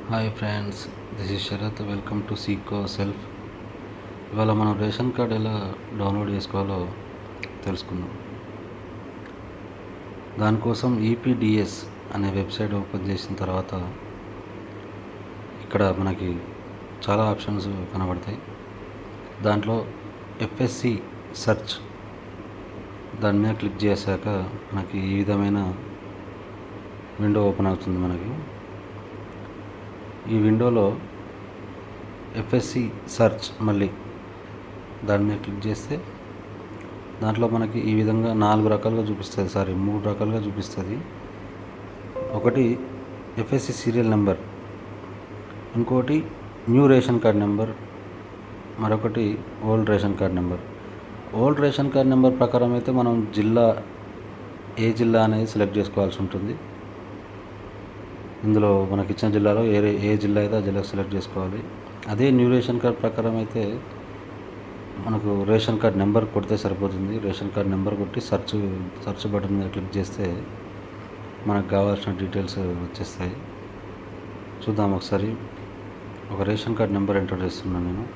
Hi friends, this is Sharath. Welcome to Seekho self. ఇవాళ మనం ration card ఎలా డౌన్లోడ్ చేసుకోవాలో తెలుసుకుందాం. దానికోసం ఈపీడిఎస్ అనే వెబ్సైట్ ఓపెన్ చేసిన తర్వాత ఇక్కడ మనకి చాలా ఆప్షన్స్ కనబడతాయి. దాంట్లో ఎఫ్ఎస్సి సెర్చ్ దాని మీద క్లిక్ చేశాక మనకి ఈ విధమైన విండో ఓపెన్ అవుతుంది. మనకి ఈ విండోలో ఎఫ్ఎస్సి సెర్చ్ మళ్ళీ దాని మీద క్లిక్ చేస్తే దాంట్లో మనకి ఈ విధంగా 3 రకాలుగా చూపిస్తుంది. ఒకటి ఎఫ్ఎస్సి సీరియల్ నెంబర్, ఇంకోటి న్యూ రేషన్ కార్డ్ నెంబర్, మరొకటి old ration card number. Old ration card number ప్రకారం అయితే మనం ఏ జిల్లా అనేది సెలెక్ట్ చేసుకోవాల్సి ఉంటుంది. ఇందులో మనకి ఇచ్చిన జిల్లాలో ఏ జిల్లా అయితే ఆ జిల్లా సెలెక్ట్ చేసుకోవాలి. అదే న్యూ రేషన్ కార్డ్ ప్రకారం అయితే మనకు రేషన్ కార్డ్ నెంబర్ కొడితే సరిపోతుంది. రేషన్ కార్డ్ నెంబర్ కొట్టి సెర్చ్ బటన్ మీద క్లిక్ చేస్తే మనకు కావాల్సిన డీటెయిల్స్ వచ్చేస్తాయి. చూద్దాం ఒకసారి. ఒక రేషన్ కార్డ్ నెంబర్ ఎంటర్ చేస్తున్నాను నేను.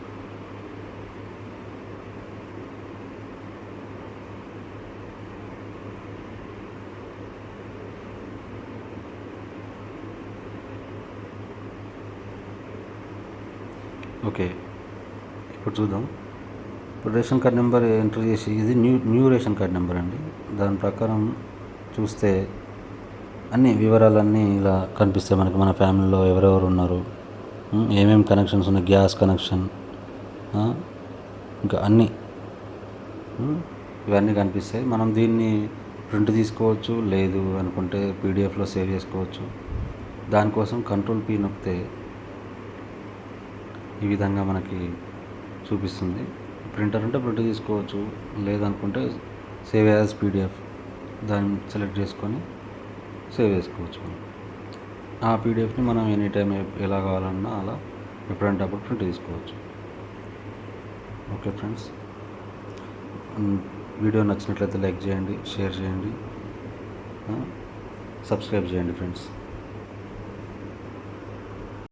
ఓకే, ఇప్పుడు చూద్దాం. ఇప్పుడు రేషన్ కార్డ్ నెంబర్ ఎంటర్ చేసి ఇది న్యూ రేషన్ కార్డ్ నెంబర్ అండి. దాని ప్రకారం చూస్తే అన్ని వివరాలన్నీ ఇలా కనిపిస్తాయి మనకి. మన ఫ్యామిలీలో ఎవరెవరు ఉన్నారు, ఏమేమి కనెక్షన్స్ ఉన్నాయి, గ్యాస్ కనెక్షన్, ఇంకా అన్నీ ఇవన్నీ కనిపిస్తాయి. మనం దీన్ని ప్రింట్ తీసుకోవచ్చు, లేదు అనుకుంటే పీడిఎఫ్లో సేవ్ చేసుకోవచ్చు. దానికోసం కంట్రోల్-P నొక్కితే ఈ విధంగా మనకి చూపిస్తుంది. ప్రింటర్ అంటే ప్రింట్ తీసుకోవచ్చు, లేదనుకుంటే సేవ్ యాజ్ పీడిఎఫ్ దాన్ని సెలెక్ట్ చేసుకొని సేవ్ చేసుకోవచ్చు. ఆ పీడిఎఫ్ని మనం ఎనీ టైం ఎలా కావాలన్నా అలా ఎప్పుడంటే అప్పుడు ప్రింట్ తీసుకోవచ్చు. ఓకే ఫ్రెండ్స్, వీడియో నచ్చినట్లయితే లైక్ చేయండి, షేర్ చేయండి, సబ్స్క్రైబ్ చేయండి ఫ్రెండ్స్.